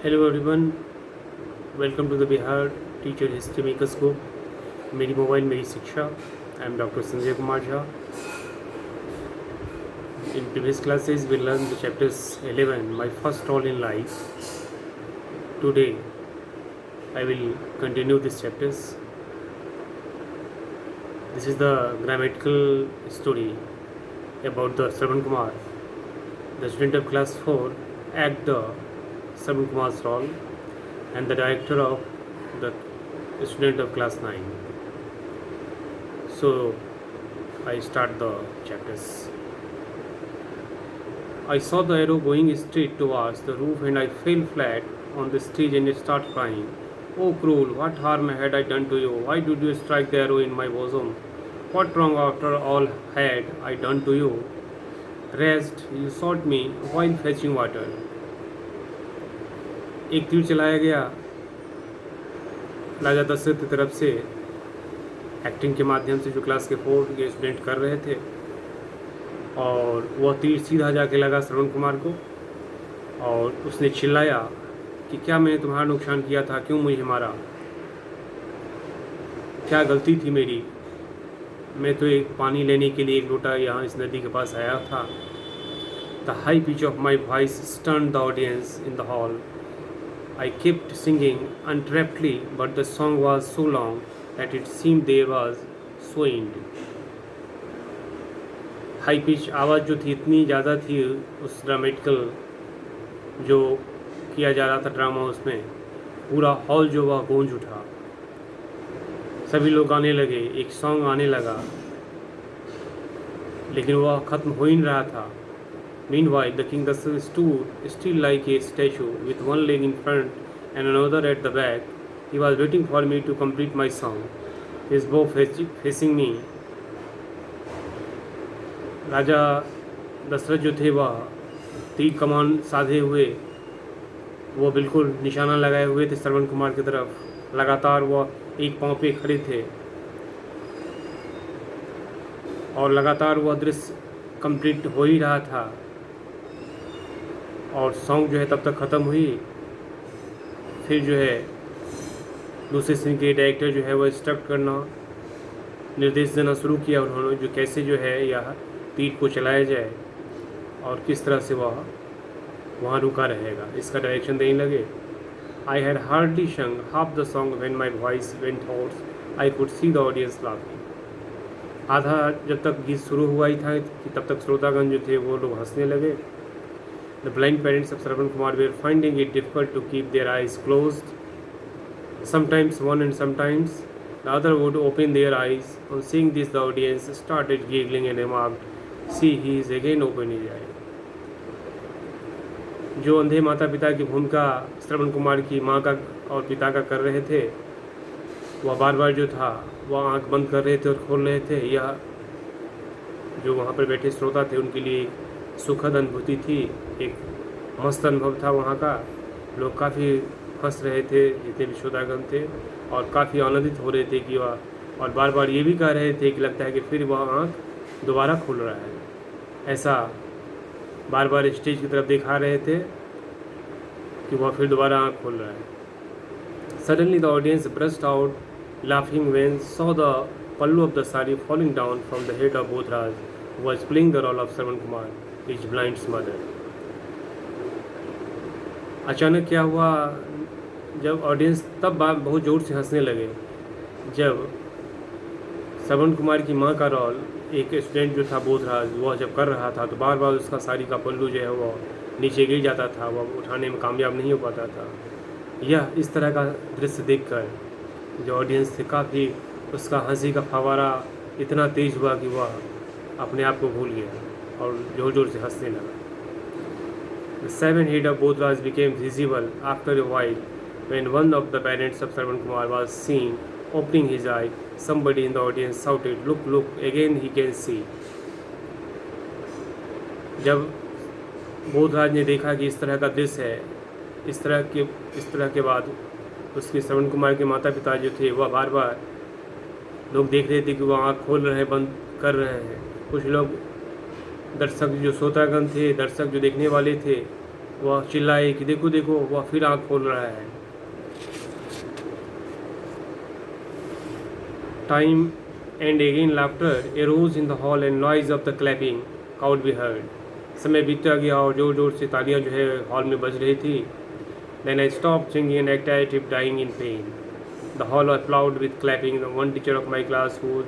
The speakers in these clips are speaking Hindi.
Hello everyone, welcome to the Bihar Teacher History Makers Book. मेरी मोबाइल मेरी शिक्षा. I am Dr. Sanjay Kumar Jha. In previous classes we learned the chapters 11, my first role in life. Today I will continue these chapters. This is the grammatical story about the Shravan Kumar, the student of class 4, act the Shravan Kumar's role, and the director of the student of class 9. So I start the chapters. I saw the arrow going straight towards the roof and I fell flat on the stage and started crying. Oh cruel, what harm had I done to you? Why did you strike the arrow in my bosom? What wrong after all had I done to you? Rest, you shot me while fetching water. एक तीर चलाया गया राजा दशरथ की तरफ से एक्टिंग के माध्यम से जो क्लास के 4 के स्टूडेंट कर रहे थे, और वह तीर सीधा जाके लगा श्रवण कुमार को और उसने चिल्लाया कि क्या मैंने तुम्हारा नुकसान किया था, क्यों मुझे मारा, क्या गलती थी मेरी, मैं तो एक पानी लेने के लिए एक लोटा यहाँ इस नदी के पास आया था. The high pitch of my voice stunned the audience in the hall. I kept singing uninterruptedly, but the song was so long that it seemed there was so end. High pitch आवाज़ जो थी इतनी ज़्यादा थी उस ड्रामेटिकल जो किया जा रहा था ड्रामा, उसमें पूरा हॉल जो वह गूंज उठा, सभी लोग गाने लगे, एक सॉन्ग आने लगा, लेकिन वह ख़त्म हो ही नहीं रहा था. Meanwhile, the king stood still like a statue, with one leg in front and another at the back. He was waiting for me to complete my song, his bow facing me. राजा दशरथ जो थे वह तीर कमान साधे हुए, वो बिल्कुल निशाना लगाए हुए थे श्रवण कुमार की तरफ. लगातार वह एक पाँव पे खड़े थे और लगातार वह दृश्य कंप्लीट हो ही रहा था और सॉन्ग जो है तब तक ख़त्म हुई. फिर जो है दूसरे सीन के डायरेक्टर जो है वह इंस्ट्रक्ट करना, निर्देश देना शुरू किया उन्होंने, जो कैसे जो है यह तीर को चलाया जाए और किस तरह से वह वहाँ रुका रहेगा, इसका डायरेक्शन देने लगे. I had hardly sung half the song when my voice went hoarse. I could see the audience laughing. आधा जब तक गीत शुरू हुआ ही था कि तब तक श्रोतागण जो थे वो लोग हंसने लगे. The blind parents of Shravan Kumar were finding it difficult to keep their eyes closed. Sometimes one and sometimes the other would open their eyes. On seeing this, the audience started giggling and remarked, "See, he is again opening his eyes." जो अंधे माता पिता की भूमिका श्रवण कुमार की माँ का और पिता का कर रहे थे, वह बार बार जो था वह आंख बंद कर रहे थे और खोल रहे थे. यह जो वहाँ पर बैठे श्रोता थे उनके लिए सुखद अनुभूति थी, एक मस्त अनुभव था वहाँ का. लोग काफ़ी हंस रहे थे जितने भी श्रोतागण थे और काफ़ी आनंदित हो रहे थे कि वह, और बार बार ये भी कह रहे थे कि लगता है कि फिर वह आँख दोबारा खुल रहा है, ऐसा बार बार स्टेज की तरफ दिखा रहे थे कि वह फिर दोबारा आँख खोल रहा है. Suddenly the audience burst out laughing when saw the pallu of the sari falling down from the head of Bodhraj, who was playing the role of Shravan Kumar, his blind mother. अचानक क्या हुआ, जब ऑडियंस तब बहुत ज़ोर से हंसने लगे जब श्रवण कुमार की माँ का रोल एक स्टूडेंट जो था बोधराज वह जब कर रहा था, तो बार बार उसका साड़ी का पल्लू जो है वह नीचे गिर जाता था, वह उठाने में कामयाब नहीं हो पाता था. यह इस तरह का दृश्य देखकर जो ऑडियंस थे काफ़ी, उसका हंसी का फवारा इतना तेज़ हुआ कि वह अपने आप को भूल गया और ज़ोर ज़ोर से हंसने लगा. The seven head of Bodhraj became visible after a while when one of the parents of Shravan Kumar was seen opening his eye. Somebody in the audience shouted, "Look, look, again he can see." जब बोधराज ने देखा कि इस तरह का दृश्य है, इस तरह के बाद उसके श्रवण कुमार के माता पिता जो थे वह बार बार लोग देख रहे थे कि वह आँख खोल रहे हैं, बंद कर रहे हैं. कुछ लोग दर्शक जो श्रोतागण थे, दर्शक जो देखने वाले थे, वह चिल्लाए कि देखो देखो, वह फिर आँख खोल रहा है। Time and again laughter arrows in the hall and noise of the clapping cowed be heard. समय बीतता गया और जोर जोर से तालियां जो है हॉल में बज रही थी। Then I stop singing and act if dying in pain. The hall applauded with clapping. The one teacher of my class who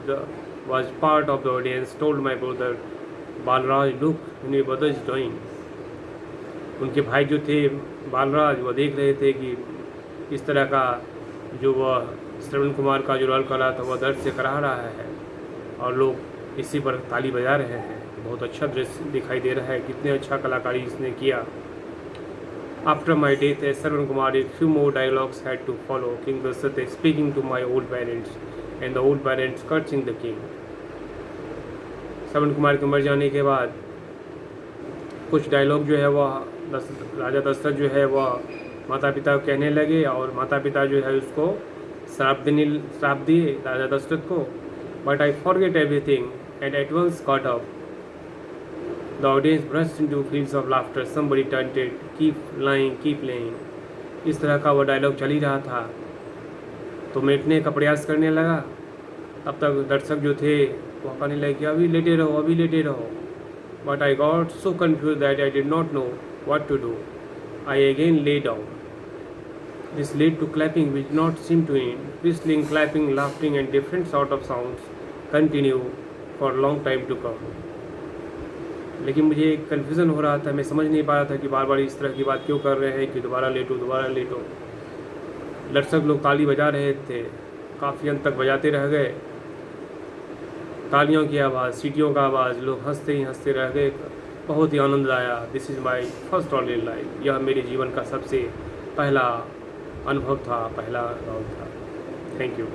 was part of the audience told my brother, Balraj, look, your brother is doing. उनके भाई जो थे बालराज, वह देख रहे थे कि इस तरह का जो वह श्रवण कुमार का जो रोल कर रहा था वह दर्द से करा रहा है और लोग इसी पर ताली बजा रहे हैं। बहुत अच्छा दृश्य दिखाई दे रहा है, कितने अच्छा कलाकारी इसने किया। After my death as Shravan Kumar a few more dialogues had to follow. King Dasharatha speaking to my old parents and the old parents cursing the king. Shravan Kumar के मर जाने के बाद कुछ डायलॉग जो है वह राजा दशरथ जो है वह माता पिता को कहने लगे और माता पिता जो है उसको श्राप दिए राजा दशरथ को। But I forget everything and at once caught up. The audience burst into fields of laughter. Somebody taunted, keep lying, keep playing. इस तरह का वह डायलॉग चल ही रहा था। तो मिटने का प्रयास करने लगा। तब तक दर्शक जो थे वह कहने लगे कि अभी लेटे रहो, अभी लेटे रहो। But I got so confused that I did not know what to do. I again lay down. This led to clapping which did not seem to end. Whistling, clapping, laughing and different sort of sounds continue for a long time to come. लेकिन मुझे कन्फ्यूज़न हो रहा था, मैं समझ नहीं पा रहा था कि बार बार इस तरह की बात क्यों कर रहे हैं कि दोबारा लेटो, दोबारा लेटो। दर्शक लोग ताली बजा रहे थे, काफ़ी अंत तक बजाते रह गए। तालियों की आवाज़, सीटियों का आवाज़, लोग हंसते ही हंसते रह गए। बहुत ही आनंद आया। This is my first role in life. यह मेरे जीवन का सबसे पहला अनुभव था, पहला रोल था। Thank you.